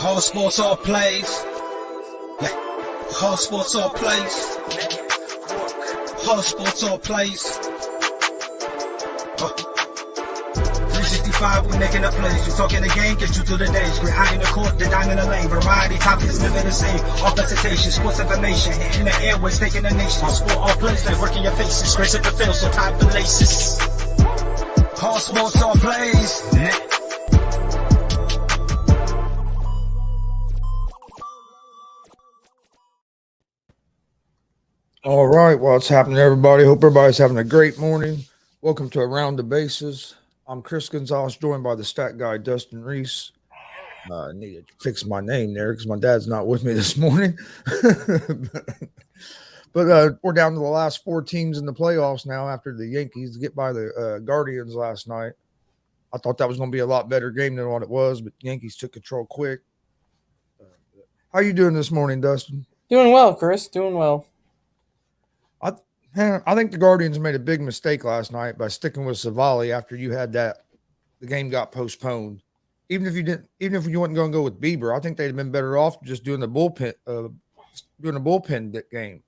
All sports, all plays. Yeah. All sports, all plays. All sports, all plays. 365, we making a plays. You talking the game, get you through the days. We're high in the court, the dime in the lane. Variety topics, living the same. All presentation, sports information. In the airways, taking the nation. All sport, all plays, they working your faces. Grace up the field, so tie the laces. All sports, all plays. Yeah. All right, well, what's happening, everybody? Hope everybody's having a great morning. Welcome to Around the Bases. I'm Chris Gonzalez, joined by the stat guy, Dustin Reese. I need to fix my name there because my dad's not with me this morning. but we're down to the last four teams in the playoffs now after the Yankees get by the Guardians last night. I thought that was going to be a lot better game than what it was, but Yankees took control quick. How you doing this morning, Dustin? Doing well, Chris. Doing well. I think the Guardians made a big mistake last night by sticking with Savali after you had that. The game got postponed. Even if you wasn't going to go with Bieber, I think they'd have been better off just doing the bullpen game.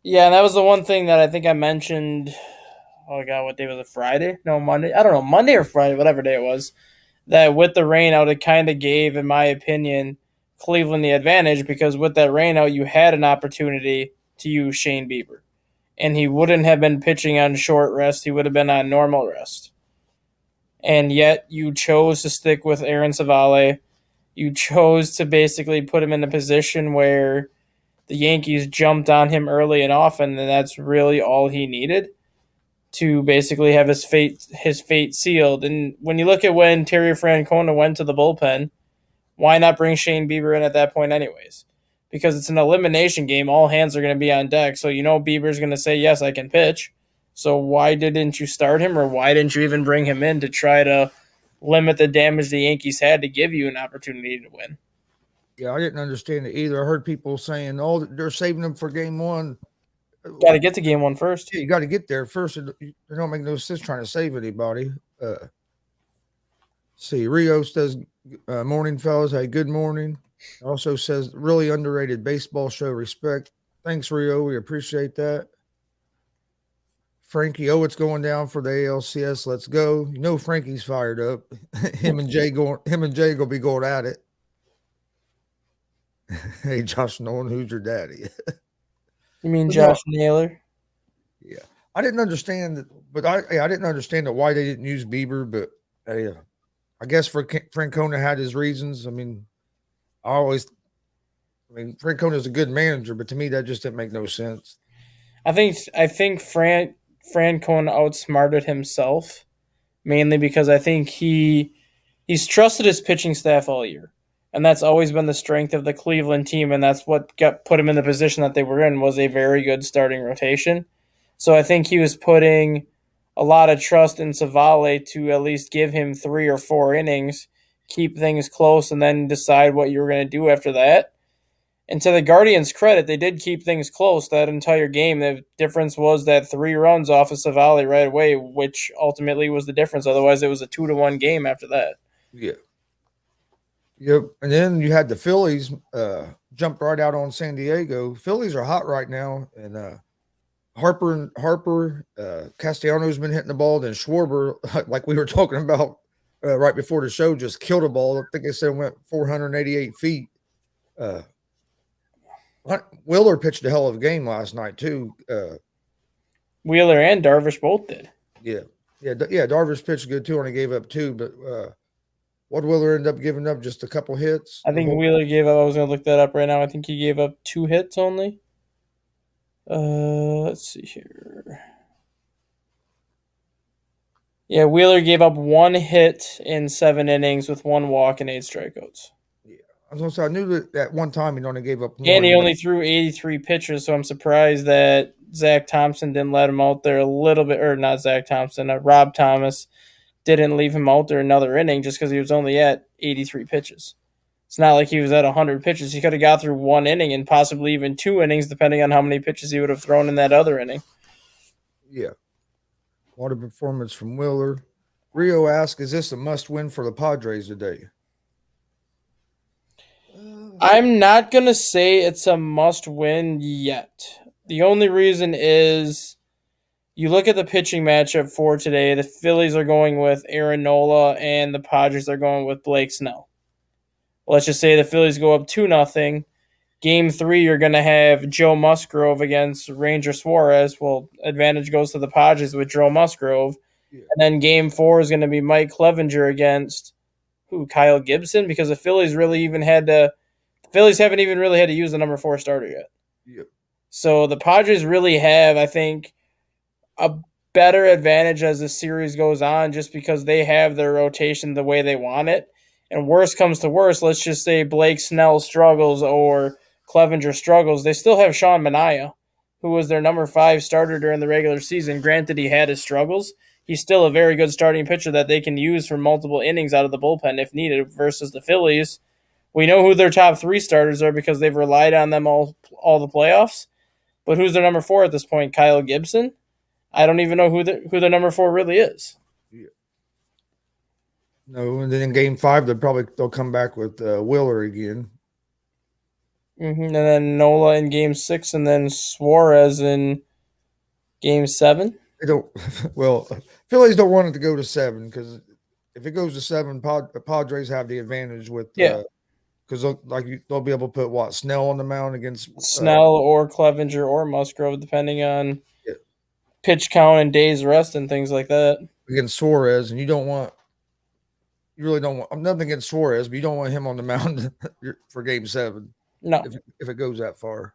Yeah, and that was the one thing that I think I mentioned. Oh God, what day was it? Friday? No, Monday. I don't know, Monday or Friday, whatever day it was. That with the rain out, it kind of gave, in my opinion, Cleveland the advantage because with that rain out, you had an opportunity to use Shane Bieber. And he wouldn't have been pitching on short rest. He would have been on normal rest. And yet you chose to stick with Aaron Savale. You chose to basically put him in a position where the Yankees jumped on him early and often, and that's really all he needed to basically have his fate sealed. And when you look at when Terry Francona went to the bullpen, why not bring Shane Bieber in at that point anyways? Because it's an elimination game, all hands are going to be on deck. So Bieber's going to say, yes, I can pitch. So why didn't you start him, or why didn't you even bring him in to try to limit the damage the Yankees had to give you an opportunity to win? Yeah, I didn't understand it either. I heard people saying, oh, they're saving him for game one. Got to get to game one first. Yeah, you got to get there first. It don't make no sense trying to save anybody. See, Rio says, morning, fellas. Hey, good morning. Also says, really underrated baseball show. Respect. Thanks, Rio. We appreciate that. Frankie, it's going down for the ALCS. Let's go. Frankie's fired up. him and Jay gonna be going at it. Hey, Josh Nolan, who's your daddy? You mean Josh Naylor? Yeah, I didn't understand that, but I didn't understand why they didn't use Bieber. But I guess Francona had his reasons. Francona's a good manager, but to me that just didn't make no sense. I think Francona outsmarted himself, mainly because I think he's trusted his pitching staff all year. And that's always been the strength of the Cleveland team, and that's what put him in the position that they were in, was a very good starting rotation. So I think he was putting a lot of trust in Savale to at least give him 3 or 4 innings, keep things close, and then decide what you were going to do after that. And to the Guardians' credit, they did keep things close that entire game. The difference was that 3 runs off of Savale right away, which ultimately was the difference. Otherwise, it was a 2-1 game after that. Yeah. Yep. And then you had the Phillies jump right out on San Diego. Phillies are hot right now. And Harper, Castellanos been hitting the ball. Then Schwarber, like we were talking about right before the show, just killed a ball. I think they said it went 488 feet. Wheeler pitched a hell of a game last night, too. Wheeler and Darvish both did. Yeah. Darvish pitched good, too, and he gave up 2. But what Wheeler ended up giving up? Just a couple hits? I think Wheeler gave up. I was going to look that up right now. I think he gave up 2 hits only. Let's see here. Yeah, Wheeler gave up 1 hit in 7 innings with 1 walk and 8 strikeouts. Yeah, I was going to say, I knew that at one time he only gave up 1. And he only threw 83 pitches, so I'm surprised that Zach Thompson didn't let him out there a little bit, or not Zach Thompson, Rob Thomas didn't leave him out there another inning just because he was only at 83 pitches. It's not like he was at 100 pitches. He could have got through 1 inning and possibly even 2 innings, depending on how many pitches he would have thrown in that other inning. Yeah. What a performance from Wheeler. Rio asks, is this a must-win for the Padres today? I'm not going to say it's a must win yet. The only reason is you look at the pitching matchup for today. The Phillies are going with Aaron Nola and the Padres are going with Blake Snell. Let's just say the Phillies go up 2-0. Game 3, you're going to have Joe Musgrove against Ranger Suarez. Well, advantage goes to the Padres with Joe Musgrove. Yeah. And then Game 4 is going to be Mike Clevenger against Kyle Gibson, because the Phillies haven't even really had to use the number 4 starter yet. Yep. So the Padres really have, I think, a better advantage as the series goes on, just because they have their rotation the way they want it. And worst comes to worst, let's just say Blake Snell struggles or Clevenger struggles. They still have Sean Manaea, who was their number 5 starter during the regular season. Granted, he had his struggles. He's still a very good starting pitcher that they can use for multiple innings out of the bullpen if needed, versus the Phillies. We know who their top 3 starters are because they've relied on them all the playoffs. But who's their number 4 at this point? Kyle Gibson? I don't even know who the number 4 really is. Yeah. No, and then in Game 5, they'll come back with Wheeler again. And then Nola in Game 6, and then Suarez in Game 7. They don't. Well, Phillies don't want it to go to 7 because if it goes to 7, Padres have the advantage with. Yeah. Because they'll be able to put Snell on the mound against Snell or Clevenger or Musgrove, depending on Yeah. pitch count and days rest and things like that. against Suarez, and you really don't want. I'm nothing against Suarez, but you don't want him on the mound for Game 7. No, if it goes that far.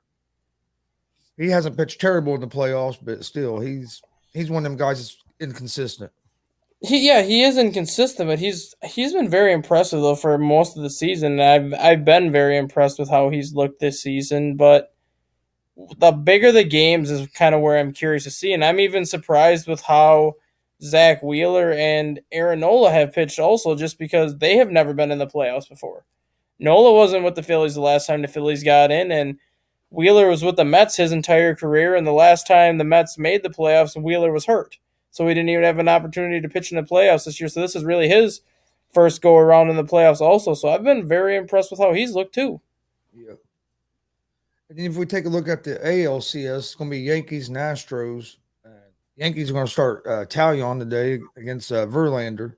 He hasn't pitched terrible in the playoffs, but still, he's one of them guys that's inconsistent. he is inconsistent, but he's been very impressive though for most of the season. I've been very impressed with how he's looked this season, but the bigger the games is kind of where I'm curious to see, and I'm even surprised with how Zach Wheeler and Aaron Nola have pitched also, just because they have never been in the playoffs before. Nola wasn't with the Phillies the last time the Phillies got in, and Wheeler was with the Mets his entire career, and the last time the Mets made the playoffs, Wheeler was hurt. So he didn't even have an opportunity to pitch in the playoffs this year. So this is really his first go around in the playoffs also. So I've been very impressed with how he's looked too. Yeah. And if we take a look at the ALCS, it's going to be Yankees and Astros. Yankees are going to start Talion today against Verlander.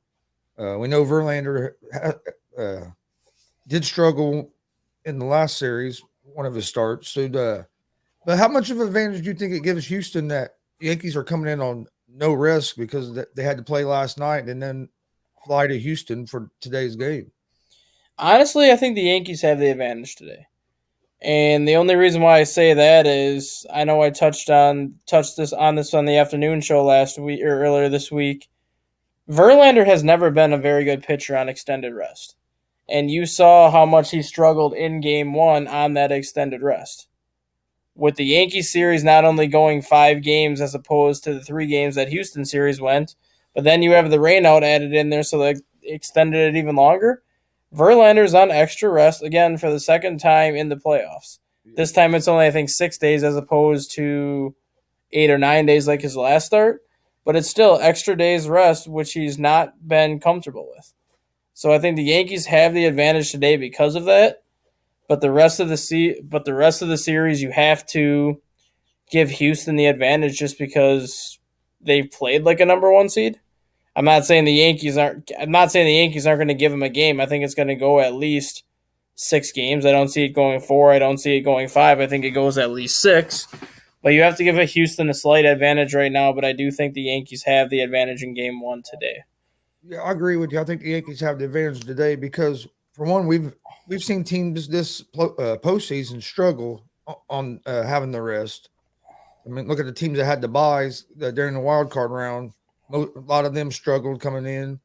We know Verlander did struggle in the last series, one of his starts. So, but how much of an advantage do you think it gives Houston that Yankees are coming in on no risk because they had to play last night and then fly to Houston for today's game? Honestly, I think the Yankees have the advantage today. And the only reason why I say that is I know I touched this on the afternoon show last week or earlier this week. Verlander has never been a very good pitcher on extended rest. And you saw how much he struggled in Game 1 on that extended rest. With the Yankees series not only going 5 games as opposed to the 3 games that Houston series went, but then you have the rainout added in there so they extended it even longer. Verlander's on extra rest again for the second time in the playoffs. This time it's only, I think, 6 days as opposed to 8 or 9 days like his last start. But it's still extra days rest, which he's not been comfortable with. So I think the Yankees have the advantage today because of that. But the rest of the series, you have to give Houston the advantage just because they've played like a number 1 seed. I'm not saying the Yankees aren't going to give them a game. I think it's going to go at least 6 games. I don't see it going 4. I don't see it going 5. I think it goes at least 6. But you have to give Houston a slight advantage right now. But I do think the Yankees have the advantage in Game 1 today. Yeah, I agree with you. I think the Yankees have the advantage today because, for one, we've seen teams this postseason struggle on having the rest. I mean, look at the teams that had the buys during the wild card round. A lot of them struggled coming in,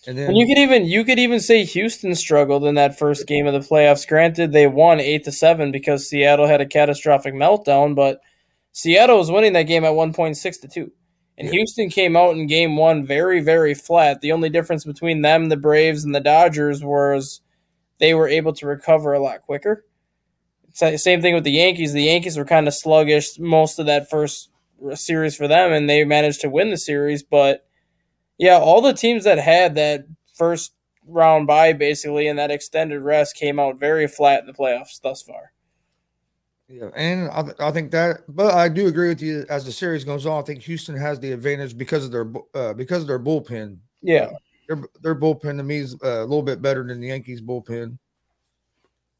and then you could even say Houston struggled in that first game of the playoffs. Granted, they won 8-7 because Seattle had a catastrophic meltdown, but Seattle was winning that game at 1.6-2, and Houston came out in Game 1 very, very flat. The only difference between them, the Braves, and the Dodgers was they were able to recover a lot quicker. Same thing with the Yankees. The Yankees were kind of sluggish most of that first series for them, and they managed to win the series. But yeah, all the teams that had that first round bye basically, and that extended rest came out very flat in the playoffs thus far. Yeah, and I think that, but I do agree with you. As the series goes on, I think Houston has the advantage because of their bullpen. Yeah. Their bullpen to me is a little bit better than the Yankees bullpen.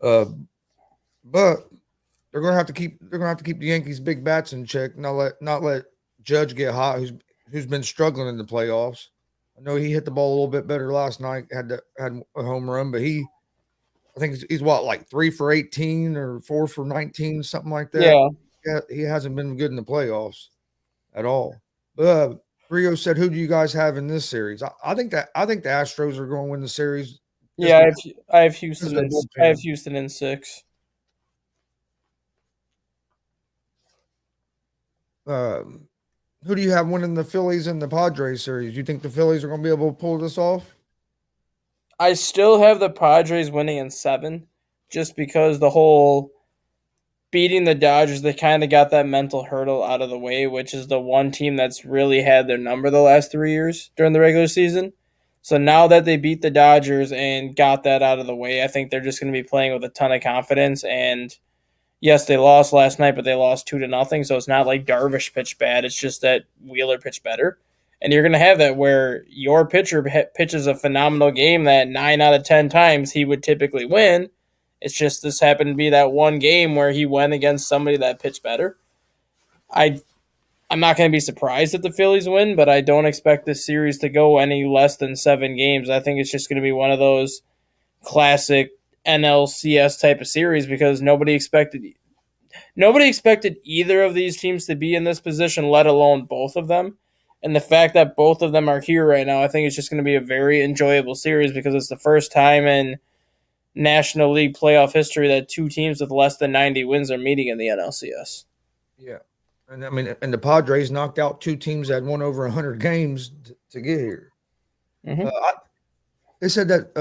But they're gonna have to keep the Yankees' big bats in check. Not let Judge get hot, who's been struggling in the playoffs. I know he hit the ball a little bit better last night. Had a home run, but I think he's what, like 3 for 18 or 4 for 19, something like that. Yeah. Yeah, he hasn't been good in the playoffs at all. But Rio said, "Who do you guys have in this series?" I think the Astros are going to win the series just Yeah, I have because Houston of their in I have bullpen. Houston in 6. Um, who do you have winning the Phillies and the Padres series? You think the Phillies are going to be able to pull this off? I still have the Padres winning in 7, just because the whole beating the Dodgers, they kind of got that mental hurdle out of the way, which is the one team that's really had their number the last 3 years during the regular season. So now that they beat the Dodgers and got that out of the way, I think they're just going to be playing with a ton of confidence. And yes, they lost last night, but they lost 2-0. So it's not like Darvish pitched bad. It's just that Wheeler pitched better. And you're going to have that where your pitcher pitches a phenomenal game that 9 out of 10 times he would typically win. It's just this happened to be that one game where he went against somebody that pitched better. I I'm not going to be surprised if the Phillies win, but I don't expect this series to go any less than 7 games. I think it's just going to be one of those classic NLCS type of series because nobody expected either of these teams to be in this position, let alone both of them. And the fact that both of them are here right now, I think it's just going to be a very enjoyable series because it's the first time in National League playoff history that 2 teams with less than 90 wins are meeting in the NLCS. Yeah. And I mean, and the Padres knocked out 2 teams that had won over 100 games to get here. Mm-hmm. They said that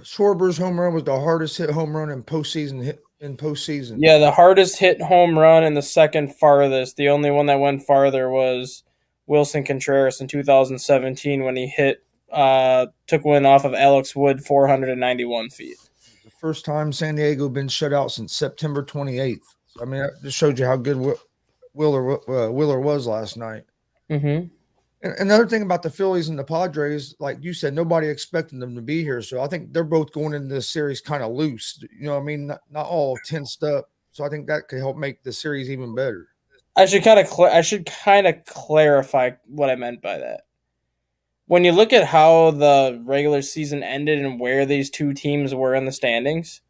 Schwarber's home run was the hardest hit home run in postseason. Yeah, the hardest hit home run and the second farthest. The only one that went farther was Wilson Contreras in 2017 when he took one off of Alex Wood 491 feet. The first time San Diego been shut out since September 28th. So, I mean, that just showed you how good Wheeler was last night. Mm-hmm. And another thing about the Phillies and the Padres, like you said, nobody expected them to be here. So I think they're both going into this series kind of loose. You know what I mean? Not all tensed up. So I think that could help make the series even better. I should kind of clarify what I meant by that. When you look at how the regular season ended and where these 2 teams were in the standings,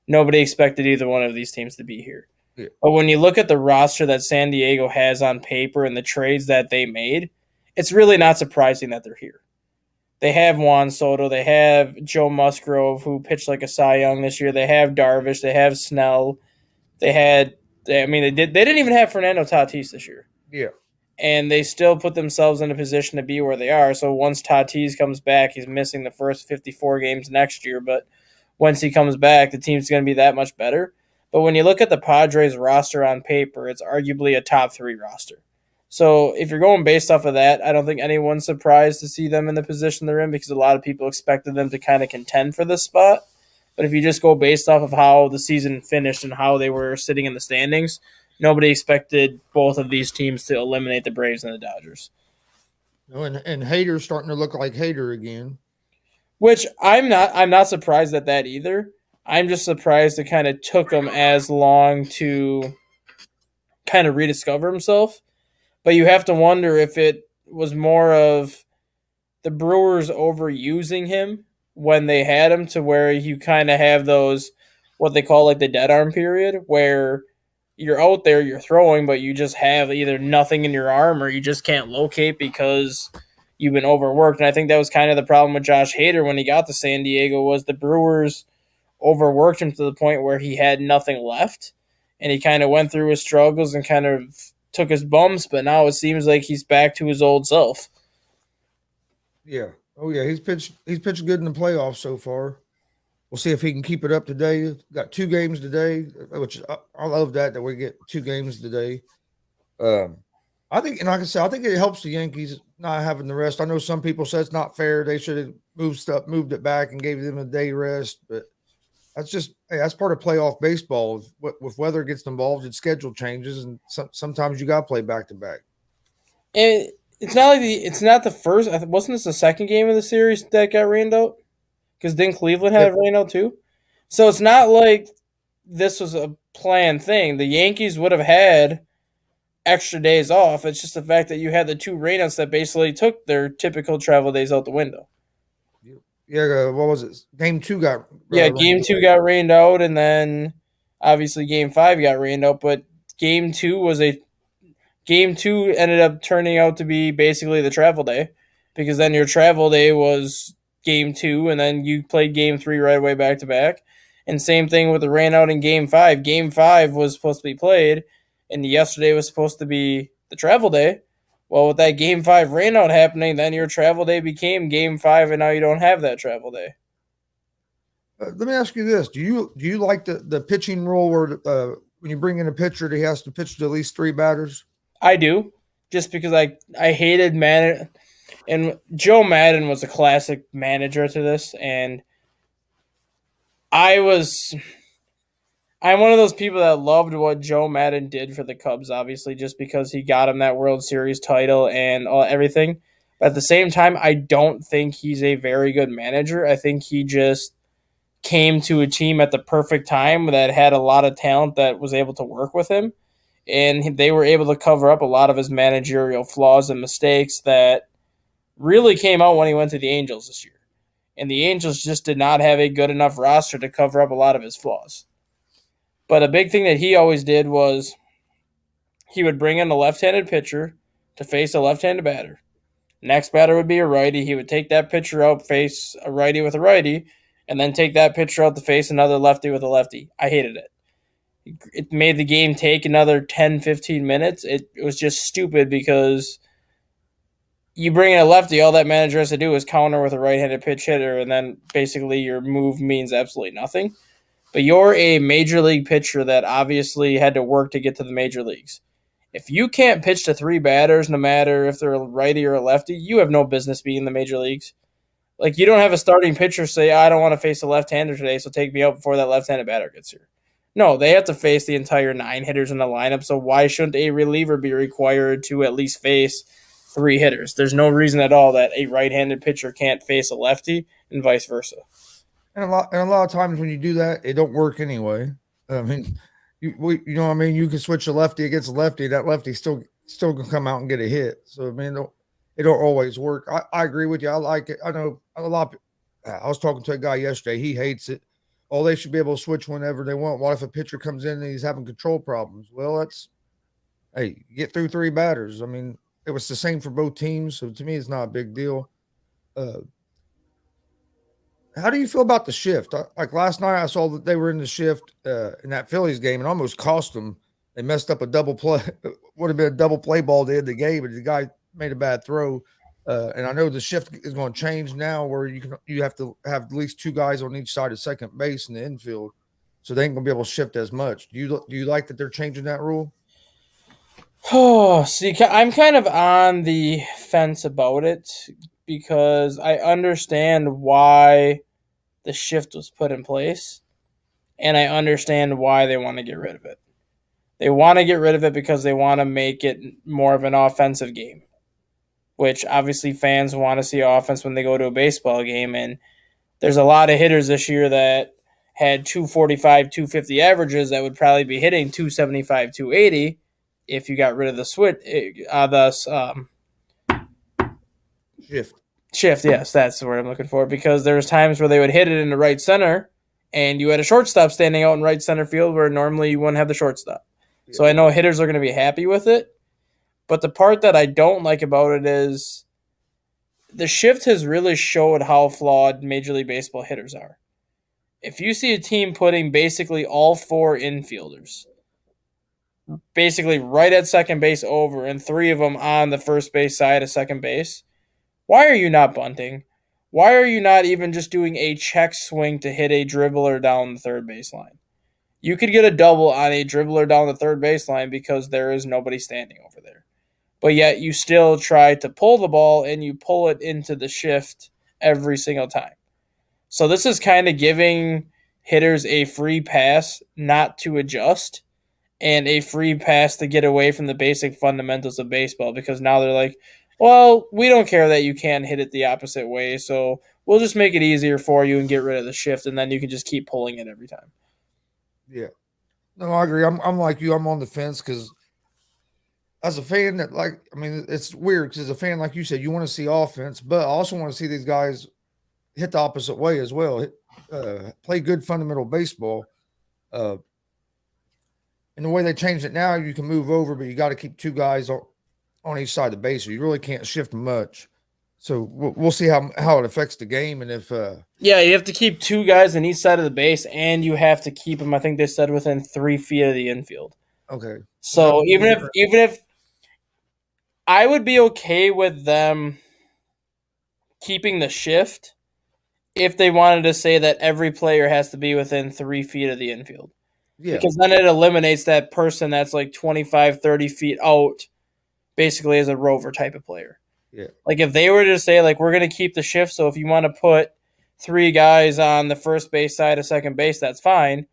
nobody expected either one of these teams to be here. Yeah. But when you look at the roster that San Diego has on paper and the trades that they made, it's really not surprising that they're here. They have Juan Soto. They have Joe Musgrove, who pitched like a Cy Young this year. They have Darvish. They have Snell. They didn't even have Fernando Tatis this year. Yeah. And they still put themselves in a position to be where they are. So once Tatis comes back, he's missing the first 54 games next year. But once he comes back, the team's going to be that much better. But when you look at the Padres roster on paper, it's arguably a top 3 roster. So if you're going based off of that, I don't think anyone's surprised to see them in the position they're in because a lot of people expected them to kind of contend for this spot. But if you just go based off of how the season finished and how they were sitting in the standings, nobody expected both of these teams to eliminate the Braves and the Dodgers. And Hader's starting to look like Hader again. Which I'm not surprised at that either. I'm just surprised it kind of took him as long to kind of rediscover himself. But you have to wonder if it was more of the Brewers overusing him when they had him to where you kind of have those, what they call like the dead arm period, where you're out there, you're throwing, but you just have either nothing in your arm or you just can't locate because you've been overworked. And I think that was kind of the problem with Josh Hader when he got to San Diego was the Brewers overworked him to the point where he had nothing left. And he kind of went through his struggles and kind of took his bumps, but now it seems like he's back to his old self. Yeah. Oh yeah, he's pitched good in the playoffs so far. We'll see if he can keep it up today. Got 2 games today, which I love that we get 2 games today. I think, and like I said, I think it helps the Yankees not having the rest. I know some people say it's not fair. They should have moved it back and gave them a day rest. But that's part of playoff baseball. With weather gets involved, and schedule changes, and sometimes you got to play back to back. And it's not the first. Wasn't this the second game of the series that got rained out? Because didn't Cleveland have rain out too? So it's not like this was a planned thing. The Yankees would have had extra days off. It's just the fact that you had the two rainouts that basically took their typical travel days out the window. Yeah, what was it? Game 2 got Game 2 got rained out, and then obviously Game 5 got rained out. But Game 2 ended up turning out to be basically the travel day, because then your travel day was Game 2, and then you played Game 3 right away back to back. And same thing with the rain out in Game 5. Game 5 was supposed to be played, and yesterday was supposed to be the travel day. Well, with that Game 5 rain out happening, then your travel day became Game 5, and now you don't have that travel day. Let me ask you this: Do you like the pitching rule where when you bring in a pitcher, he has to pitch to at least 3 batters? I do, just because I hated Madden, and Joe Madden was a classic manager to this, and I'm one of those people that loved what Joe Madden did for the Cubs, obviously, just because he got him that World Series title and everything. But at the same time, I don't think he's a very good manager. I think he just came to a team at the perfect time that had a lot of talent that was able to work with him. And they were able to cover up a lot of his managerial flaws and mistakes that really came out when he went to the Angels this year. And the Angels just did not have a good enough roster to cover up a lot of his flaws. But a big thing that he always did was he would bring in a left-handed pitcher to face a left-handed batter. Next batter would be a righty. He would take that pitcher out, face a righty with a righty, and then take that pitcher out to face another lefty with a lefty. I hated it. It made the game take another 10, 15 minutes. It was just stupid because you bring in a lefty, all that manager has to do is counter with a right-handed pitch hitter, and then basically your move means absolutely nothing. But you're a major league pitcher that obviously had to work to get to the major leagues. If you can't pitch to 3 batters, no matter if they're a righty or a lefty, you have no business being in the major leagues. Like, you don't have a starting pitcher say, I don't want to face a left-hander today, so take me out before that left-handed batter gets here. No, they have to face the entire 9 hitters in the lineup, so why shouldn't a reliever be required to at least face 3 hitters? There's no reason at all that a right-handed pitcher can't face a lefty and vice versa. And a lot of times when you do that, it don't work anyway. I mean, you know what I mean? You can switch a lefty against a lefty, that lefty still can come out and get a hit. So, I mean, it don't always work. I agree with you. I like it. I know a lot of, I was talking to a guy yesterday. He hates it. Oh, they should be able to switch whenever they want. What if a pitcher comes in and he's having control problems? Well, hey, get through 3 batters. I mean, it was the same for both teams. So to me, it's not a big deal. How do you feel about the shift? Like last night, I saw that they were in the shift in that Phillies game and almost cost them. They messed up a double play. Would have been a double play ball to end the game, but the guy made a bad throw. And I know the shift is going to change now, where you have to have at least 2 guys on each side of second base in the infield, so they ain't going to be able to shift as much. Do you like that they're changing that rule? Oh, see, I'm kind of on the fence about it because I understand why the shift was put in place, and I understand why they want to get rid of it. They want to get rid of it because they want to make it more of an offensive game, which obviously fans want to see offense when they go to a baseball game, and there's a lot of hitters this year that had 245, 250 averages that would probably be hitting 275, 280 if you got rid of the switch, shift, yes, that's the word I'm looking for, because there's times where they would hit it in the right center, and you had a shortstop standing out in right center field where normally you wouldn't have the shortstop. Yeah. So I know hitters are going to be happy with it, but the part that I don't like about it is the shift has really showed how flawed Major League Baseball hitters are. If you see a team putting basically all 4 infielders basically right at second base over and 3 of them on the first base side of second base, why are you not bunting? Why are you not even just doing a check swing to hit a dribbler down the third baseline? You could get a double on a dribbler down the third baseline because there is nobody standing over there. But yet you still try to pull the ball and you pull it into the shift every single time. So this is kind of giving hitters a free pass not to adjust and a free pass to get away from the basic fundamentals of baseball, because now they're like, well, we don't care that you can't hit it the opposite way, so we'll just make it easier for you and get rid of the shift, and then you can just keep pulling it every time. Yeah. No, I agree. I'm like you. I'm on the fence because as a fan, it's weird because as a fan, like you said, you want to see offense, but I also want to see these guys hit the opposite way as well. Play good fundamental baseball. And the way they changed it now, you can move over, but you got to keep two guys on each side of the base. So you really can't shift much. So we'll see how it affects the game, and if Yeah, you have to keep two guys on each side of the base, and you have to keep them, I think they said, within 3 feet of the infield. okay. So even if I would be okay with them keeping the shift if they wanted to say that every player has to be within 3 feet of the infield. Yeah, Because then it eliminates that person that's like 25, 30 feet out, basically as a rover type of player. yeah, Like if they were to say, like, we're going to keep the shift, so if you want to put 3 guys on the first base side of second base, that's fine.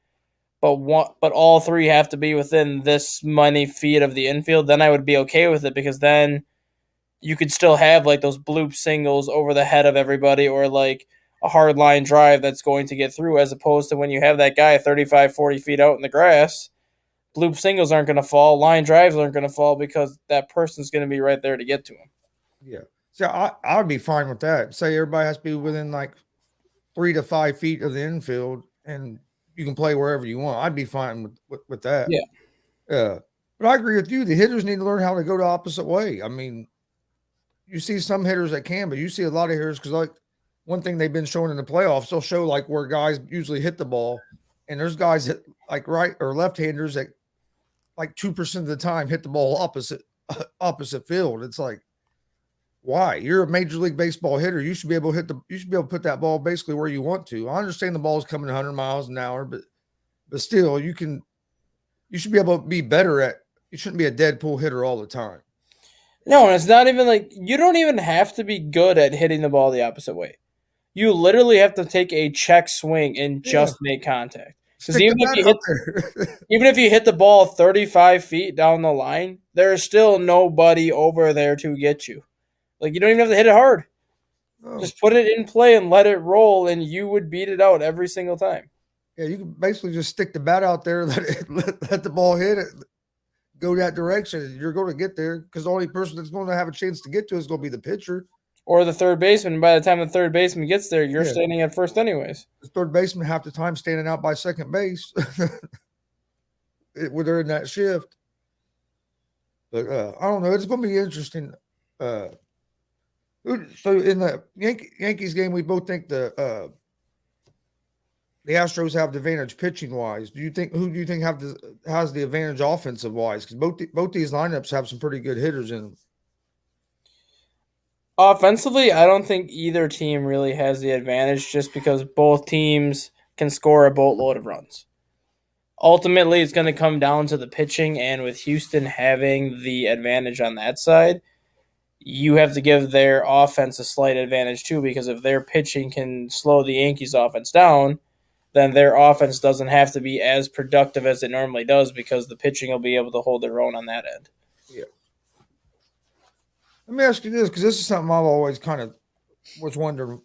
But all 3 have to be within this many feet of the infield, then I would be okay with it, because then you could still have like those bloop singles over the head of everybody, or like a hard line drive that's going to get through, as opposed to when you have that guy 35, 40 feet out in the grass, bloop singles aren't going to fall, line drives aren't going to fall, because that person's going to be right there to get to him. yeah. So I would be fine with that. Say everybody has to be within like 3 to 5 feet of the infield, and you can play wherever you want. I'd be fine with that. Yeah. But I agree with you. The hitters need to learn how to go the opposite way. I mean, you see some hitters that can, but you see a lot of hitters because, like, one thing they've been showing in the playoffs, they'll show like where guys usually hit the ball, and there's guys that like right or left-handers that like 2% of the time hit the ball opposite field. It's like, why? You're a Major League Baseball hitter. You should be able to put that ball basically where you want to. I understand the ball's coming 100 miles an hour, but still, you should be able to be better at. You shouldn't be a dead pull hitter all the time. No, and it's not even like, you don't even have to be good at hitting the ball the opposite way. You literally have to take a check swing and just make contact. Because even if you hit the ball 35 feet down the line, there's still nobody over there to get you. Like, you don't even have to hit it hard. Oh. Just put it in play and let it roll, and you would beat it out every single time. Yeah, you can basically just stick the bat out there, let the ball hit it, go that direction. You're going to get there, because the only person that's going to have a chance to get to it is going to be the pitcher. Or the third baseman. By the time the third baseman gets there, you're standing at first anyways. The third baseman half the time standing out by second base when they're in that shift. But I don't know. It's going to be interesting. So in the Yankees game, we both think the Astros have the advantage pitching wise. Who do you think has the advantage offensive wise? Because both these lineups have some pretty good hitters in them. Offensively, I don't think either team really has the advantage, just because both teams can score a boatload of runs. Ultimately, it's going to come down to the pitching, and with Houston having the advantage on that side, you have to give their offense a slight advantage too, because if their pitching can slow the Yankees' offense down, then their offense doesn't have to be as productive as it normally does, because the pitching will be able to hold their own on that end. Yeah. Let me ask you this, because this is something I've always kind of was wondering.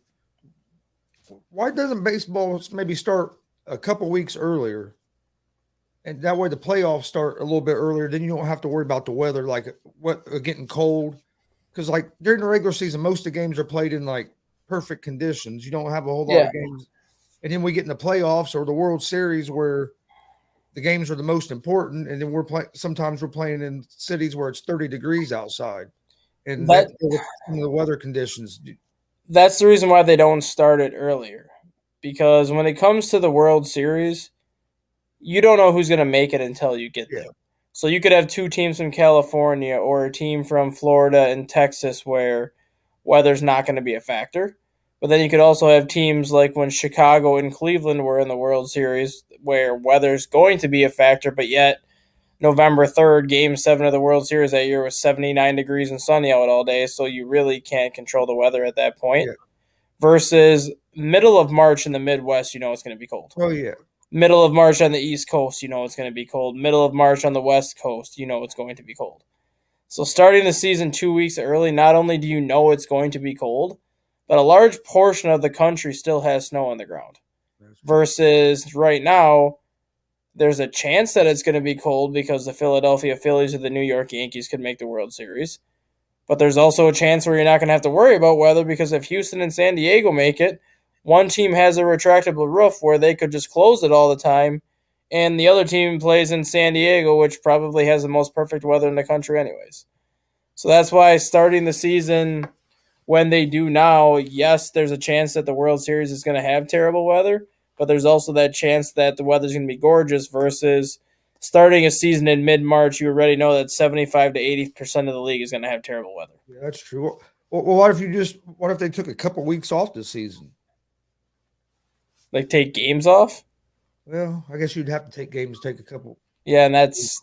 Why doesn't baseball maybe start a couple weeks earlier? And that way the playoffs start a little bit earlier. Then you don't have to worry about the weather, like getting cold. Because like during the regular season, most of the games are played in like perfect conditions. You don't have a whole lot of games. And then we get in the playoffs or the World Series where the games are the most important. And then sometimes we're playing in cities where it's 30 degrees outside. And that's the weather conditions. That's the reason why they don't start it earlier. Because when it comes to the World Series, you don't know who's going to make it until you get there. So you could have 2 teams from California or a team from Florida and Texas where weather's not going to be a factor. But then you could also have teams like when Chicago and Cleveland were in the World Series where weather's going to be a factor, but yet November 3rd, Game 7 of the World Series that year was 79 degrees and sunny out all day, so you really can't control the weather at that point. Yeah. versus middle of March in the Midwest, it's going to be cold. Oh yeah. Middle of March on the East Coast, it's going to be cold. Middle of March on the West Coast, it's going to be cold. So starting the season 2 weeks early, not only do you know it's going to be cold, but a large portion of the country still has snow on the ground. Versus right now, there's a chance that it's going to be cold because the Philadelphia Phillies or the New York Yankees could make the World Series. But there's also a chance where you're not going to have to worry about weather because if Houston and San Diego make it, one team has a retractable roof where they could just close it all the time, and the other team plays in San Diego, which probably has the most perfect weather in the country anyways. So that's why starting the season when they do now, yes, there's a chance that the World Series is going to have terrible weather, but there's also that chance that the weather's going to be gorgeous versus starting a season in mid-March, you already know that 75 to 80% of the league is going to have terrible weather. Yeah, that's true. Well, what if they took a couple weeks off this season? Like take games off? Well, I guess you'd have to take a couple. Yeah, and that's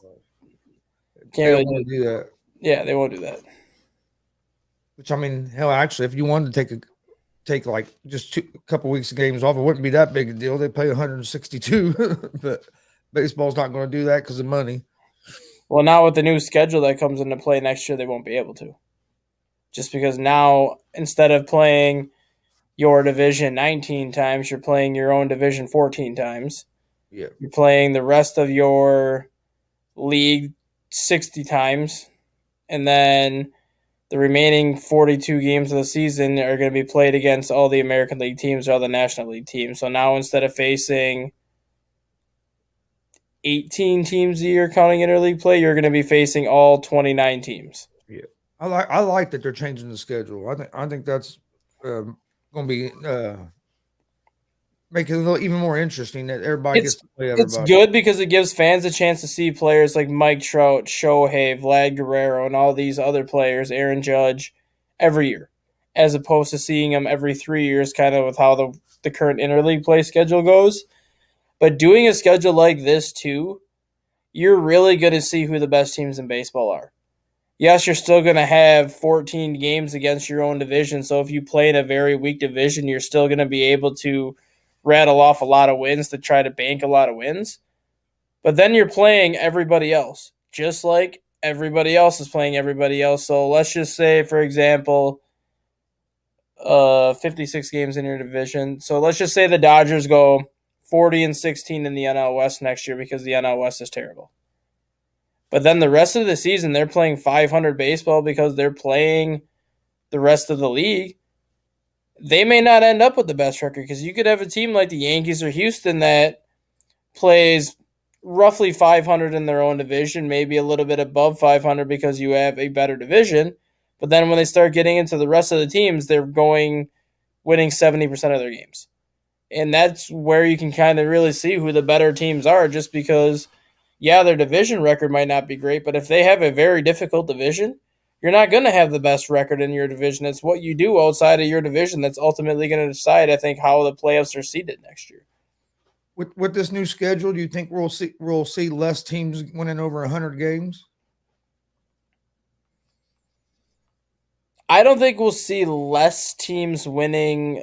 They really don't want to do that. Yeah, they won't do that. Which I mean, hell, actually, if you wanted to take like just a couple weeks of games off, it wouldn't be that big a deal. They play 162, but baseball's not going to do that because of money. Well, now with the new schedule that comes into play next year, they won't be able to. Just because now, instead of playing your division 19 times, you're playing your own division 14 times. Yeah. You're playing the rest of your league 60 times. And then the remaining 42 games of the season are going to be played against all the American League teams or all the National League teams. So now instead of facing 18 teams a year counting interleague play, you're going to be facing all 29 teams. Yeah. I like that they're changing the schedule. I think that's going to be make it a little even more interesting that everybody gets to play everybody. It's good because it gives fans a chance to see players like Mike Trout, Shohei, Vlad Guerrero, and all these other players, Aaron Judge, every year, as opposed to seeing them every 3 years, kind of with how the current interleague play schedule goes. But doing a schedule like this too, you're really going to see who the best teams in baseball are. Yes, you're still going to have 14 games against your own division, so if you play in a very weak division, you're still going to be able to rattle off a lot of wins to try to bank a lot of wins. But then you're playing everybody else, just like everybody else is playing everybody else. So let's just say, for example, 56 games in your division. So let's just say the Dodgers go 40-16 in the NL West next year because the NL West is terrible. But then the rest of the season, they're playing 500 baseball because they're playing the rest of the league. They may not end up with the best record because you could have a team like the Yankees or Houston that plays roughly 500 in their own division, maybe a little bit above 500 because you have a better division. But then when they start getting into the rest of the teams, they're winning 70% of their games. And that's where you can kind of really see who the better teams are just because, yeah, their division record might not be great, but if they have a very difficult division, you're not going to have the best record in your division. It's what you do outside of your division that's ultimately going to decide, I think, how the playoffs are seeded next year. With this new schedule, do you think we'll see less teams winning over 100 games? I don't think we'll see less teams winning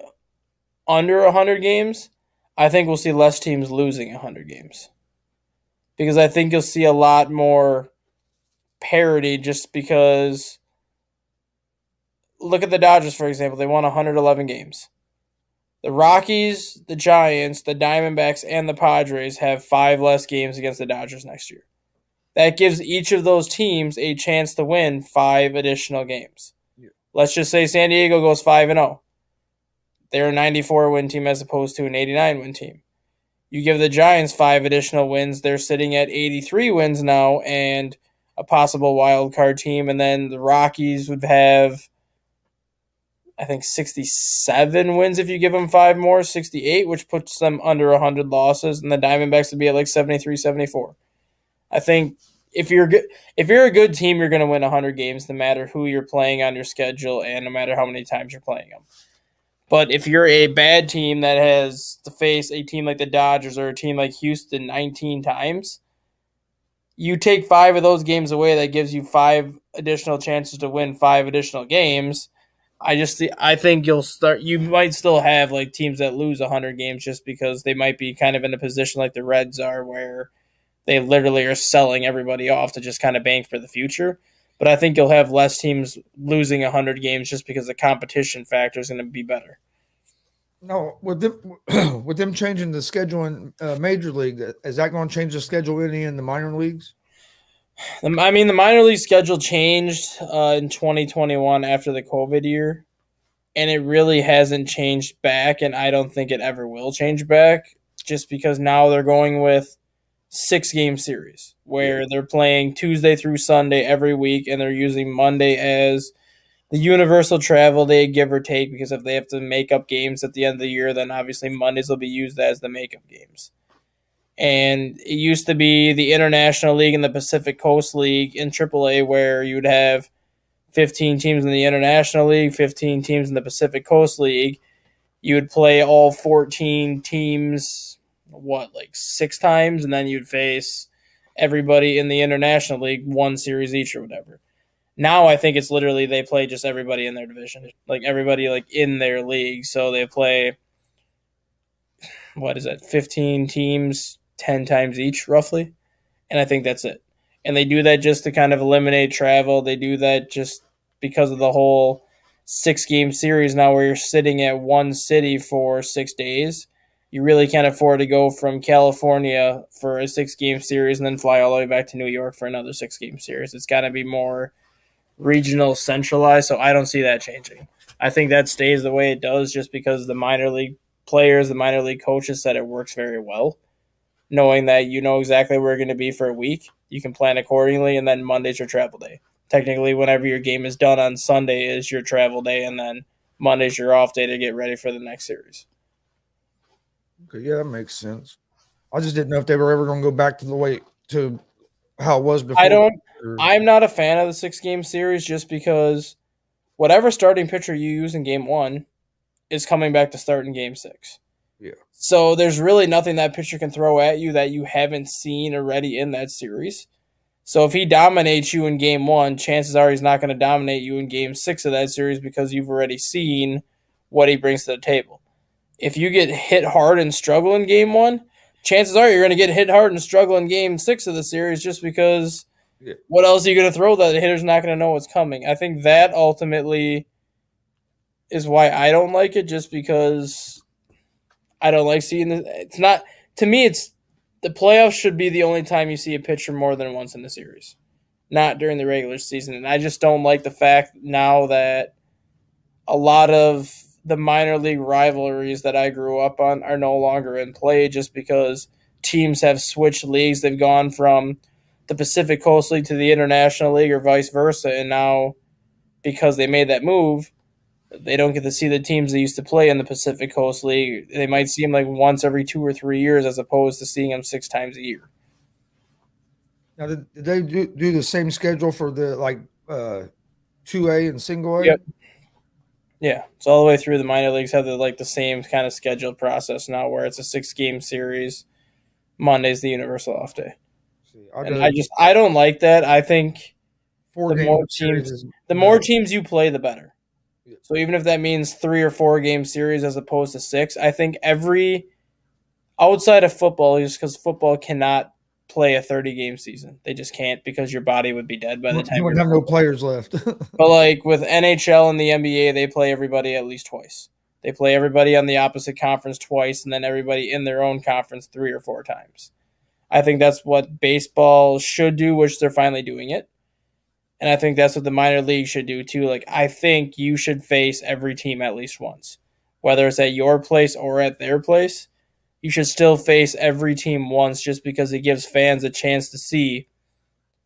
under 100 games. I think we'll see less teams losing 100 games. Because I think you'll see a lot more parity just because look at the Dodgers, for example. They won 111 games. The Rockies, the Giants, the Diamondbacks, and the Padres have 5 less games against the Dodgers next year. That gives each of those teams a chance to win 5 additional games. Yeah. Let's just say San Diego goes 5-0. They're a 94-win team as opposed to an 89-win team. You give the Giants 5 additional wins, they're sitting at 83 wins now and a possible wild card team. And then the Rockies would have, I think, 67 wins if you give them 5 more, 68, which puts them under 100 losses. And the Diamondbacks would be at like 73, 74. I think if you're a good team, you're going to win 100 games no matter who you're playing on your schedule and no matter how many times you're playing them. But if you're a bad team that has to face a team like the Dodgers or a team like Houston 19 times, you take 5 of those games away, that gives you 5 additional chances to win 5 additional games. I think you might still have like teams that lose 100 games just because they might be kind of in a position like the Reds are where they literally are selling everybody off to just kind of bank for the future. But I think you'll have less teams losing 100 games just because the competition factor is going to be better. No, with them with them changing the schedule in Major League, is that going to change the schedule any in the minor leagues? I mean, the minor league schedule changed in 2021 after the COVID year, and it really hasn't changed back, and I don't think it ever will change back just because now they're going with 6-game series where they're playing Tuesday through Sunday every week, and they're using Monday as the universal travel day, give or take, because if they have to make up games at the end of the year, then obviously Mondays will be used as the makeup games. And it used to be the International League and the Pacific Coast League in AAA where you would have 15 teams in the International League, 15 teams in the Pacific Coast League. You would play all 14 teams, like 6 times, and then you'd face everybody in the International League, 1 series each or whatever. Now I think it's literally they play just everybody in their division, like everybody like in their league. So they play, 15 teams, 10 times each roughly, and I think that's it. And they do that just to kind of eliminate travel. They do that just because of the whole 6-game series now where you're sitting at one city for 6 days. You really can't afford to go from California for a 6-game series and then fly all the way back to New York for another 6-game series. It's got to be more regional centralized, so I don't see that changing. I think that stays the way it does just because the minor league players, the minor league coaches said it works very well. Knowing that you know exactly where you're going to be for a week, you can plan accordingly, and then Monday's your travel day. Technically, whenever your game is done on Sunday is your travel day, and then Monday's your off day to get ready for the next series. Okay, yeah, that makes sense. I just didn't know if they were ever going to go back to the way to how it was before. I'm not a fan of the 6-game series just because whatever starting pitcher you use in game 1 is coming back to start in game 6. Yeah. So there's really nothing that pitcher can throw at you that you haven't seen already in that series. So if he dominates you in game 1, chances are he's not going to dominate you in game 6 of that series because you've already seen what he brings to the table. If you get hit hard and struggle in game 1, chances are you're going to get hit hard and struggle in game 6 of the series just because what else are you going to throw that the hitter's not going to know what's coming? I think that ultimately is why I don't like it, just because I don't like seeing this. It's not, to me, it's the playoffs should be the only time you see a pitcher more than once in the series, not during the regular season. And I just don't like the fact now that a lot of the minor league rivalries that I grew up on are no longer in play just because teams have switched leagues. They've gone from the Pacific Coast League to the International League or vice versa. And now because they made that move, they don't get to see the teams they used to play in the Pacific Coast League. They might see them like once every 2 or 3 years as opposed to seeing them 6 times a year. Now, did they do the same schedule for the 2A and single A? Yep. Yeah, so all the way through the minor leagues have the same kind of scheduled process now, where it's a 6-game series. Monday's the universal off day. I don't like that. I think the more teams you play, the better. Yeah. So even if that means 3 or 4 game series as opposed to 6, I think outside of football, just because football cannot play a 30-game season. They just can't because your body would be dead by the time you wouldn't have no players left. But with NHL and the NBA, they play everybody at least twice. They play everybody on the opposite conference twice, and then everybody in their own conference 3 or 4 times. I think that's what baseball should do, which they're finally doing it. And I think that's what the minor league should do too. I think you should face every team at least once. Whether it's at your place or at their place, you should still face every team once just because it gives fans a chance to see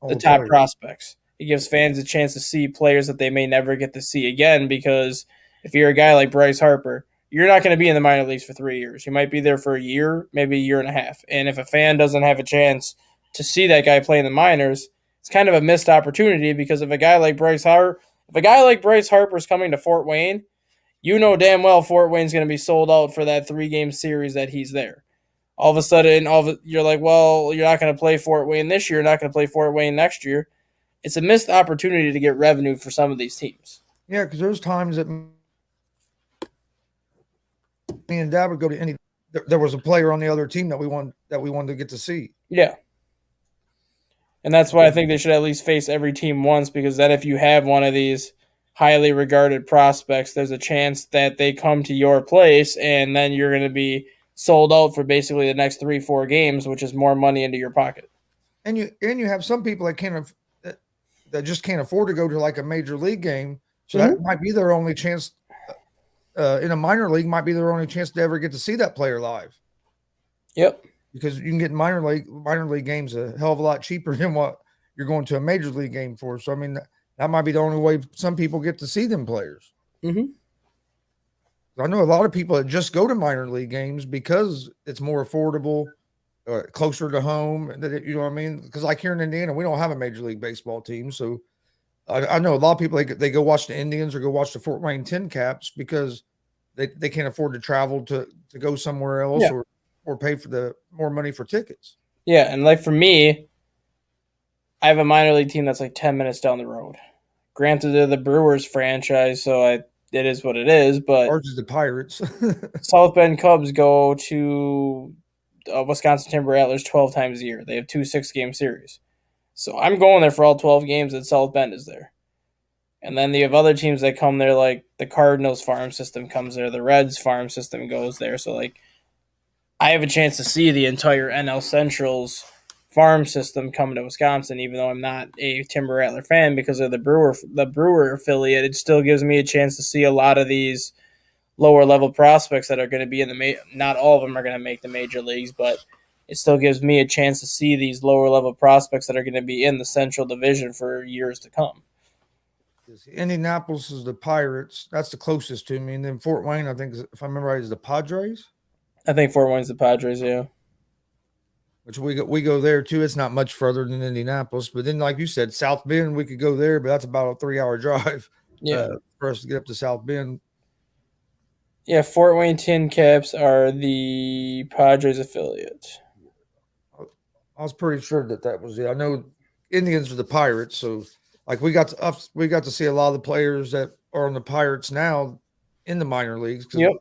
the top prospects. It gives fans a chance to see players that they may never get to see again, because if you're a guy like Bryce Harper, you're not going to be in the minor leagues for 3 years. You might be there for a year, maybe a year and a half. And if a fan doesn't have a chance to see that guy play in the minors, it's kind of a missed opportunity, because if a guy like Bryce Harper is coming to Fort Wayne, you know damn well Fort Wayne's going to be sold out for that 3-game series that he's there. All of a sudden, you're like, well, you're not going to play Fort Wayne this year, you're not going to play Fort Wayne next year. It's a missed opportunity to get revenue for some of these teams. Yeah, because there's times that me and Dad would go to any. There was a player on the other team that we wanted to get to see. Yeah. And that's why I think they should at least face every team once, because then if you have one of these highly regarded prospects, there's a chance that they come to your place and then you're going to be sold out for basically the next 3-4 games, which is more money into your pocket. And you have some people that just can't afford to go to like a major league game, so that might be their only chance. In a minor league, might be their only chance to ever get to see that player live. Yep. Because you can get minor league games a hell of a lot cheaper than what you're going to a major league game for. So I mean, that might be the only way some people get to see them players. Mm-hmm. I know a lot of people that just go to minor league games because it's more affordable, closer to home. You know what I mean? Because like here in Indiana, we don't have a major league baseball team, so I know a lot of people they go watch the Indians or go watch the Fort Wayne Tin Caps because they can't afford to travel to go somewhere else or pay for the more money for tickets. Yeah, and like for me, I have a minor league team that's like 10 minutes down the road. Granted, they're the Brewers franchise, so it is what it is. But ours is the Pirates. South Bend Cubs go to Wisconsin Timber Rattlers 12 times a year. They have 2 6-game series. So I'm going there for all 12 games that South Bend is there. And then you have other teams that come there, like the Cardinals farm system comes there, the Reds farm system goes there. So like I have a chance to see the entire NL Central's farm system come to Wisconsin, even though I'm not a Timber Rattler fan because of the Brewer affiliate. It still gives me a chance to see a lot of these lower level prospects that are going to be in the not all of them are going to make the major leagues, but it still gives me a chance to see these lower level prospects that are going to be in the Central Division for years to come. Indianapolis is the Pirates. That's the closest to me. And then Fort Wayne, I think, if I remember right, is the Padres. I think Fort Wayne's the Padres, yeah. Which we go there too. It's not much further than Indianapolis. But then, like you said, South Bend, we could go there, but that's about a 3-hour drive for us to get up to South Bend. Yeah, Fort Wayne Tin Caps are the Padres affiliate. I was pretty sure that was it. I know Indians are the Pirates, so like we got to see a lot of the players that are on the Pirates now in the minor leagues. Yep.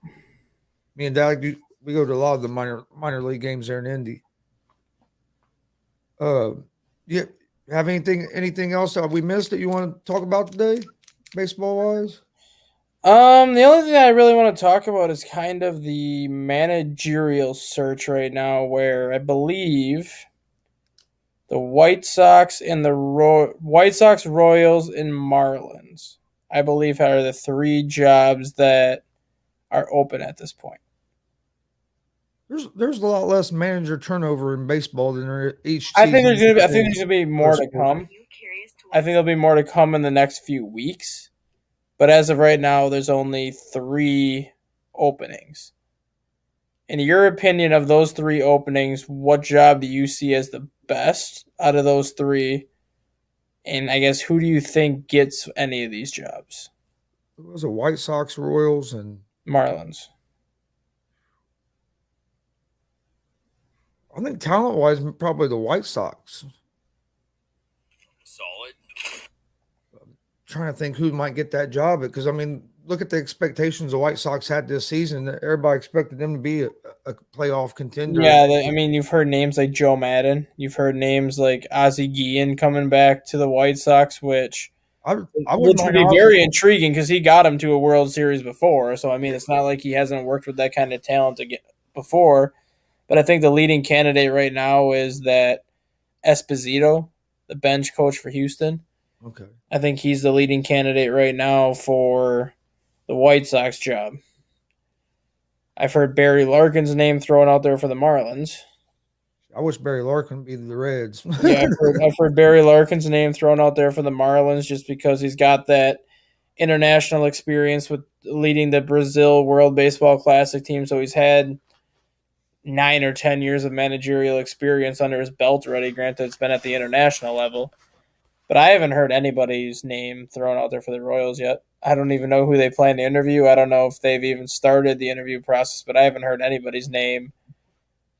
Me and Dad, we go to a lot of the minor league games there in Indy. Yeah. Have anything else that we missed that you want to talk about today, baseball wise? The only thing I really want to talk about is kind of the managerial search right now, where I believe the White Sox and the White Sox, Royals, and Marlins, I believe, are the 3 jobs that are open at this point. There's a lot less manager turnover in baseball than there each season. I think there's gonna be more to come. I think there'll be more to come in the next few weeks. But as of right now, there's only 3 openings. In your opinion of those 3 openings, what job do you see as the best out of those 3? And I guess who do you think gets any of these jobs? It was a White Sox, Royals, and Marlins. I think talent-wise, probably the White Sox. Solid. I'm trying to think who might get that job, because I mean, look at the expectations the White Sox had this season. Everybody expected them to be a playoff contender. Yeah, I mean, you've heard names like Joe Madden. You've heard names like Ozzie Guillen coming back to the White Sox, which would be very intriguing because he got him to a World Series before. So, I mean, it's not like he hasn't worked with that kind of talent before. But I think the leading candidate right now is that Esposito, the bench coach for Houston. Okay. I think he's the leading candidate right now for the White Sox job. I've heard Barry Larkin's name thrown out there for the Marlins. I wish Barry Larkin would be the Reds. Yeah, I've heard Barry Larkin's name thrown out there for the Marlins just because he's got that international experience with leading the Brazil World Baseball Classic team. So he's had 9 or 10 years of managerial experience under his belt already. Granted, it's been at the international level. But I haven't heard anybody's name thrown out there for the Royals yet. I don't even know who they plan to interview. I don't know if they've even started the interview process, but I haven't heard anybody's name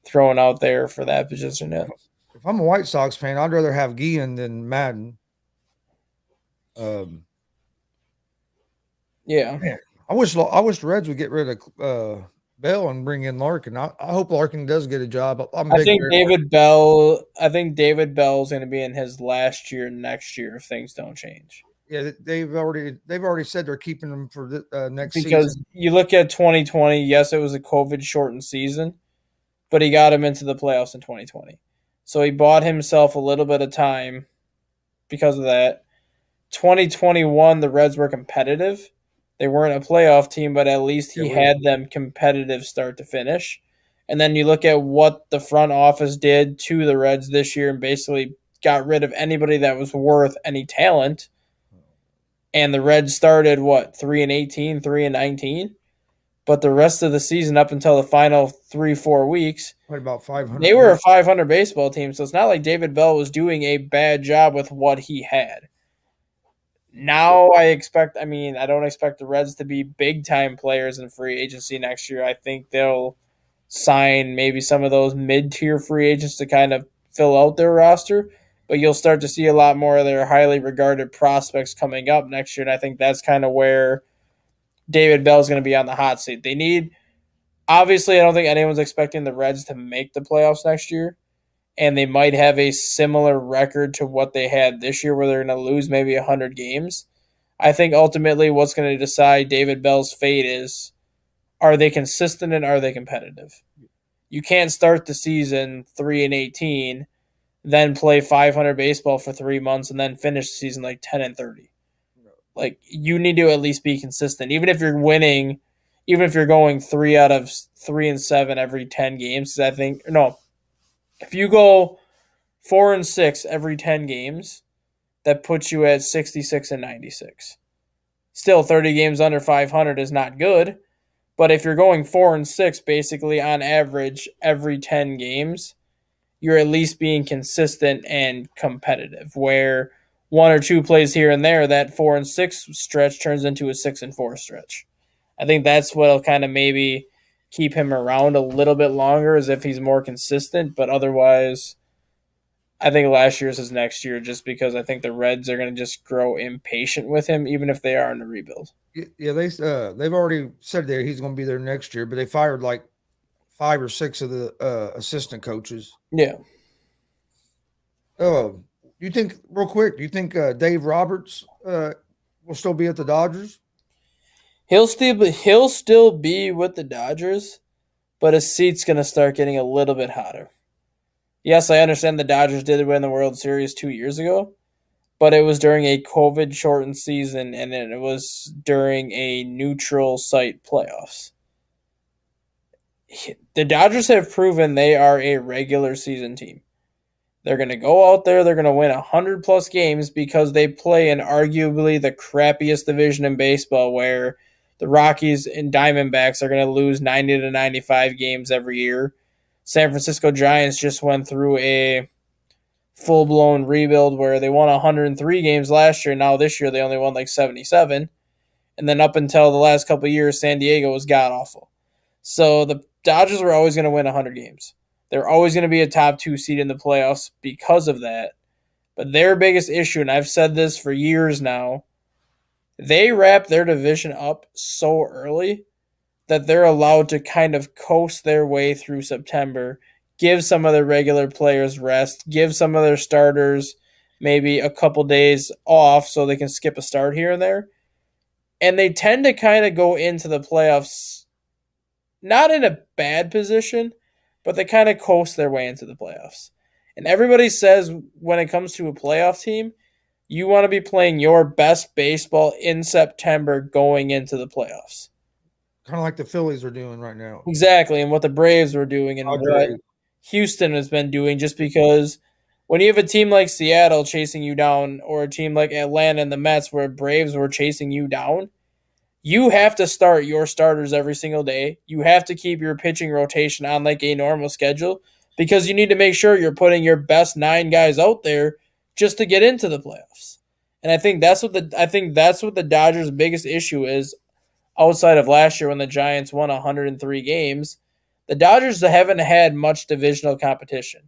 thrown out there for that position yet. If I'm a White Sox fan, I'd rather have Guillen than Madden. Yeah. Man, I wish the Reds would get rid of Bell and bring in Larkin. I hope Larkin does get a job. I'm I big. think David Bell. I think David Bell's going to be in his last year next year if things don't change. Yeah, they've already said they're keeping him for the next Because season. you look at 2020. Yes, it was a COVID shortened season, but he got him into the playoffs in 2020. So he bought himself a little bit of time because of that. 2021, the Reds were competitive. They weren't a playoff team, but at least Yeah, he had them competitive start to finish. And then you look at what the front office did to the Reds this year and basically got rid of anybody that was worth any talent. And the Reds started what, 3-18, 3-19? But the rest of the season up until the final 3-4 weeks, played about 500. they were a 500 baseball team. So it's not like David Bell was doing a bad job with what he had. Now I don't expect the Reds to be big time players in free agency next year. I think they'll sign maybe some of those mid tier free agents to kind of fill out their roster. But you'll start to see a lot more of their highly regarded prospects coming up next year. And I think that's kind of where David Bell's going to be on the hot seat. Obviously, I don't think anyone's expecting the Reds to make the playoffs next year. And they might have a similar record to what they had this year where they're going to lose maybe 100 games. I think ultimately what's going to decide David Bell's fate is, are they consistent and are they competitive? You can't start the season 3-18, then play 500 baseball for 3 months and then finish the season like 10-30. Like, you need to at least be consistent. Even if you're winning, even if you're going 3 out of 3-7 every 10 games, I think, no, if you go 4-6 every 10 games, that puts you at 66-96. Still, 30 games under 500 is not good, but if you're going 4-6 basically on average every 10 games, you're at least being consistent and competitive. Where one or two plays here and there, that 4-6 stretch turns into a 6-4 stretch. I think that's what'll kind of maybe keep him around a little bit longer, as if he's more consistent. But otherwise, I think last year's is next year, just because I think the Reds are going to just grow impatient with him, even if they are in a rebuild. Yeah, they've already said that he's going to be there next year, but they fired like 5 or 6 of the assistant coaches. Yeah. You think real quick? Do you think Dave Roberts will still be at the Dodgers? He'll still be with the Dodgers, but his seat's going to start getting a little bit hotter. Yes, I understand the Dodgers did win the World Series 2 years ago, but it was during a COVID shortened season and it was during a neutral site playoffs. The Dodgers have proven they are a regular season team. They're going to go out there, they're going to win 100 plus games because they play in arguably the crappiest division in baseball, where the Rockies and Diamondbacks are going to lose 90 to 95 games every year. San Francisco Giants just went through a full-blown rebuild where they won 103 games last year. Now this year they only won like 77. And then up until the last couple of years, San Diego was god-awful. So the Dodgers were always going to win 100 games. They're always going to be a top 2 seed in the playoffs because of that. But their biggest issue, and I've said this for years now, they wrap their division up so early that they're allowed to kind of coast their way through September, give some of their regular players rest, give some of their starters maybe a couple days off so they can skip a start here and there. And they tend to kind of go into the playoffs not in a bad position, but they kind of coast their way into the playoffs. And everybody says when it comes to a playoff team, you want to be playing your best baseball in September going into the playoffs. Kind of like the Phillies are doing right now. Exactly, and what the Braves were doing and what Houston has been doing, just because when you have a team like Seattle chasing you down, or a team like Atlanta and the Mets where Braves were chasing you down, you have to start your starters every single day. You have to keep your pitching rotation on like a normal schedule because you need to make sure you're putting your best 9 guys out there just to get into the playoffs. And I think that's what the Dodgers' biggest issue is. Outside of last year when the Giants won 103 games, the Dodgers haven't had much divisional competition.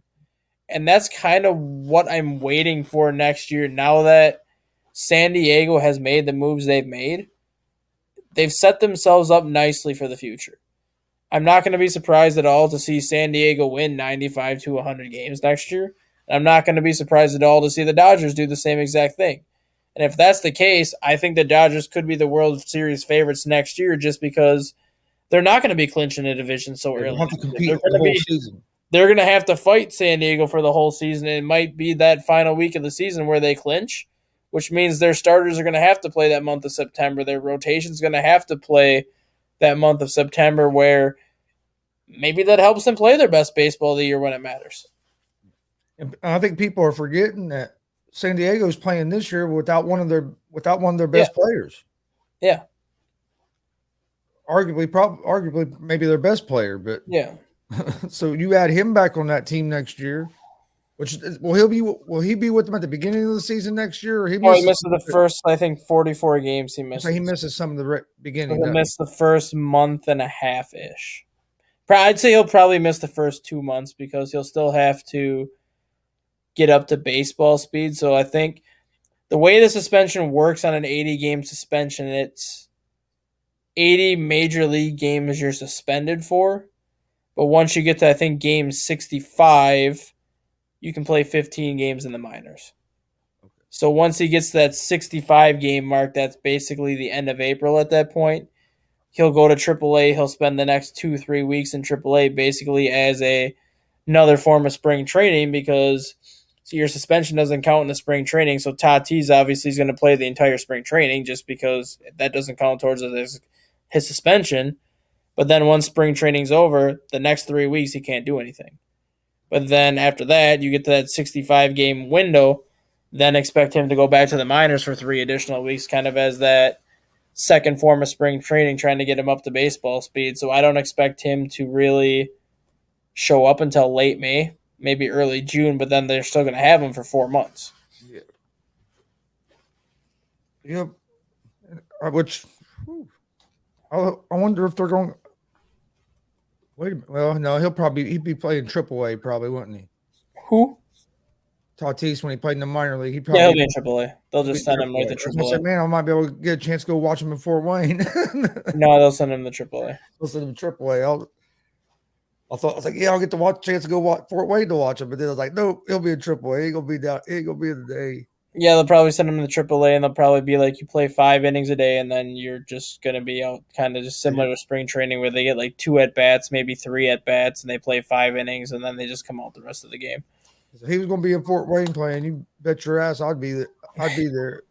And that's kind of what I'm waiting for next year. Now that San Diego has made the moves they've made, they've set themselves up nicely for the future. I'm not going to be surprised at all to see San Diego win 95 to 100 games next year. And I'm not going to be surprised at all to see the Dodgers do the same exact thing. And if that's the case, I think the Dodgers could be the World Series favorites next year just because they're not going to be clinching a division so They early. have to compete They're the going to whole be season. they're going to have to fight San Diego for the whole season. It might be that final week of the season where they clinch, which means their starters are going to have to play that month of September. Their rotation is going to have to play that month of September where maybe that helps them play their best baseball of the year when it matters. And I think people are forgetting that San Diego's playing this year without one of their best players. Yeah. Arguably maybe their best player, but Yeah. so you add him back on that team next year, which will he be with them at the beginning of the season next year, or he missed the first, I think, 44 games he missed. So he misses some of the beginning. He'll miss the first month and a half ish. I'd say he'll probably miss the first 2 months because he'll still have to get up to baseball speed. So I think the way the suspension works on an 80-game suspension, it's 80 major league games you're suspended for. But once you get to, I think, game 65, you can play 15 games in the minors. Okay. So once he gets to that 65-game mark, that's basically the end of April at that point. He'll go to AAA. He'll spend the next 2-3 weeks in AAA basically as another form of spring training because your suspension doesn't count in the spring training. So Tatis obviously is going to play the entire spring training just because that doesn't count towards his suspension. But then once spring training's over, the next 3 weeks he can't do anything. But then after that, you get to that 65-game window, then expect him to go back to the minors for 3 additional weeks, kind of as that second form of spring training, trying to get him up to baseball speed. So I don't expect him to really show up until late May, maybe early June, but then they're still going to have him for 4 months. Yeah. Yep. Which, I wonder if they're going. Wait a minute. Well, no, he'd be playing AAA probably, wouldn't he? Who? Tatis, when he played in the minor league, he'll be in AAA. They'll just send him right to AAA. I said, man, I might be able to get a chance to go watch him in Fort Wayne. No, they'll send him to AAA. They'll send him to AAA. I was like, yeah, I'll get to chance to go watch Fort Wayne to watch him, but then I was like, no, he'll be in AAA. He ain't gonna be down. He ain't gonna be in the day. Yeah, they'll probably send him to AAA, and they'll probably be like, you play 5 innings a day, and then you're just going to be out kind of just similar to spring training where they get like 2 at-bats, maybe 3 at-bats, and they play 5 innings, and then they just come out the rest of the game. If he was going to be in Fort Wayne playing, you bet your ass I'd be there.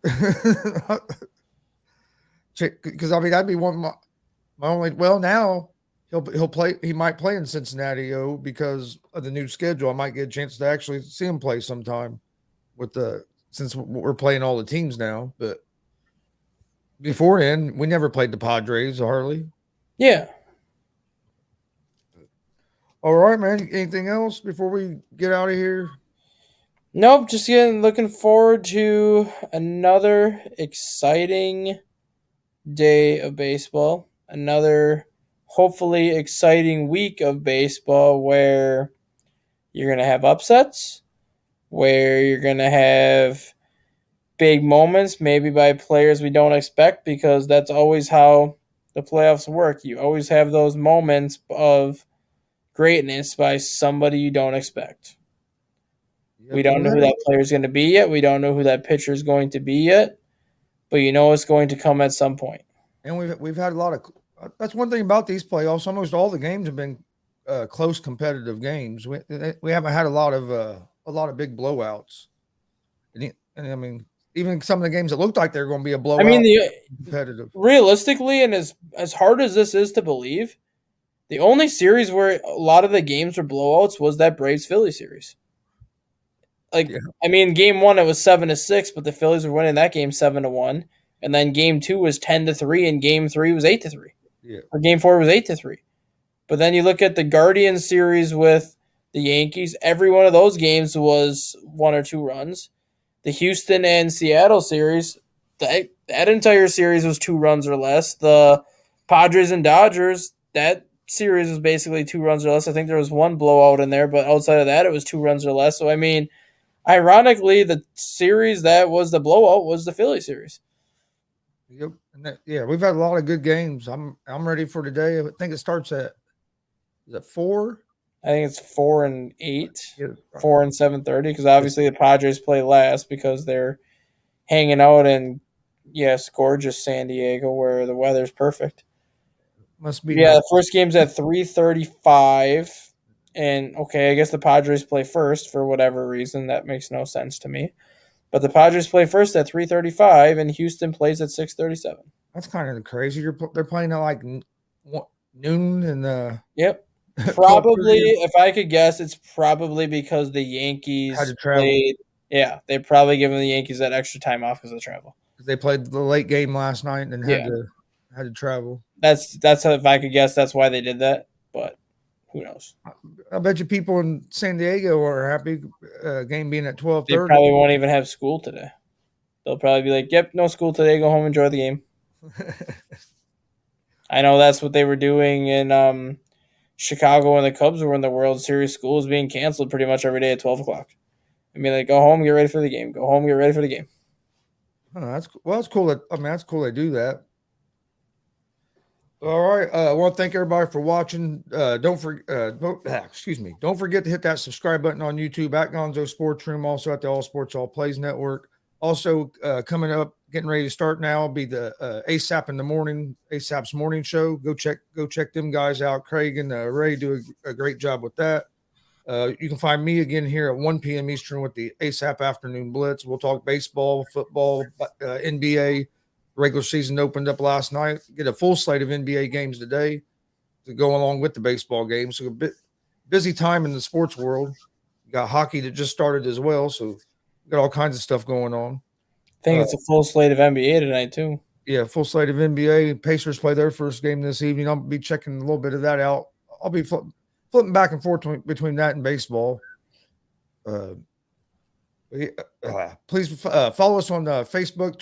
Because, I mean, that'd be one of my only – well, now he'll play – he might play in Cincinnati, because of the new schedule. I might get a chance to actually see him play sometime with the – since we're playing all the teams now, but beforehand, we never played the Padres hardly. Yeah. All right, man. Anything else before we get out of here? Nope. Just looking forward to another exciting day of baseball. Another hopefully exciting week of baseball where you're going to have upsets, where you're going to have big moments, maybe by players we don't expect, because that's always how the playoffs work. You always have those moments of greatness by somebody you don't expect. Yep. We don't know who that player is going to be yet. We don't know who that pitcher is going to be yet, but you know it's going to come at some point. And we've had a lot of – that's one thing about these playoffs. Almost all the games have been close competitive games. We haven't had a lot of big blowouts. And I mean, even some of the games that looked like they're going to be a blowout. I mean, competitive. Realistically, and as hard as this is to believe, the only series where a lot of the games were blowouts was that Braves-Philly series. I mean, game 1 it was 7-6, but the Phillies were winning that game 7-1, and then game 2 was 10-3, and game 3 was 8-3. Yeah. Or game 4 was 8-3. But then you look at the Guardians series with the Yankees. Every one of those games was 1 or 2 runs. The Houston and Seattle series, that entire series was 2 runs or less. The Padres and Dodgers, that series was basically 2 runs or less. I think there was 1 blowout in there, but outside of that, it was 2 runs or less. So, I mean, ironically, the series that was the blowout was the Philly series. Yep. Yeah, we've had a lot of good games. I'm ready for today. I think it starts at Is it 4? I think it's 4 and 8, Yeah. 4 and 7:30. Because obviously the Padres play last because they're hanging out in gorgeous San Diego where the weather's perfect. Must be. Yeah, the first game's at 3:35, and okay, I guess the Padres play first for whatever reason. That makes no sense to me. But the Padres play first at 3:35, and Houston plays at 6:37. That's kind of crazy. They're playing at like noon and Yep. Probably, if I could guess, it's probably because the Yankees had to travel. played. Yeah, they probably given the Yankees that extra time off because of travel. They played the late game last night and had to travel. That's how, if I could guess, that's why they did that. But who knows? I bet you people in San Diego are happy. Game being at 12:30. They probably won't even have school today. They'll probably be like, "Yep, no school today. Go home, enjoy the game." I know that's what they were doing in Chicago when the Cubs were in the World Series. School was being canceled pretty much every day at 12 o'clock. I mean, like, go home, get ready for the game. Go home, get ready for the game. Oh, that's cool. That's cool. They do that. All right. I want to thank everybody for watching. Don't forget to hit that subscribe button on YouTube at Gonzo Sports Room, also at the All Sports All Plays Network. Also, coming up, getting ready to start now, will be the ASAP in the morning, ASAP's morning show. Go check them guys out. Craig and Ray do a great job with that. You can find me again here at 1 p.m. Eastern with the ASAP Afternoon Blitz. We'll talk baseball, football, NBA. Regular season opened up last night. Get a full slate of NBA games today to go along with the baseball games. So a bit busy time in the sports world. You got hockey that just started as well, so got all kinds of stuff going on. I think it's a full slate of NBA tonight too. Yeah, full slate of NBA. Pacers play their first game this evening. I'll be checking a little bit of that out. I'll be flipping back and forth between that and baseball. Please follow us on Facebook,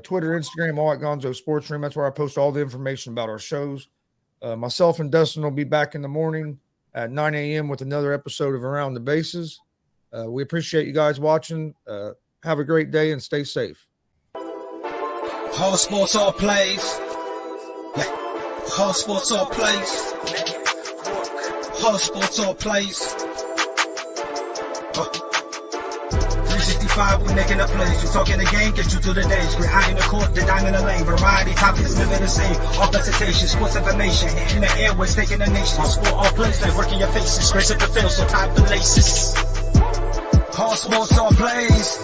Twitter, Instagram, all at Gonzo Sports Room. That's where I post all the information about our shows. Myself and Dustin will be back in the morning at 9 a.m. with another episode of Around the Bases. We appreciate you guys watching. Have a great day and stay safe. All sports, all plays. All sports, all plays. All sports, all plays. 365, we making a plays. We talking the game, get you to the days. We're high in the court, the dime in the lane. Variety topics, living the same. All presentation, sports information. In the airways, taking the nation. All sport, all plays, like working your faces. Grace at the field, so tie the laces. All sports, all plays.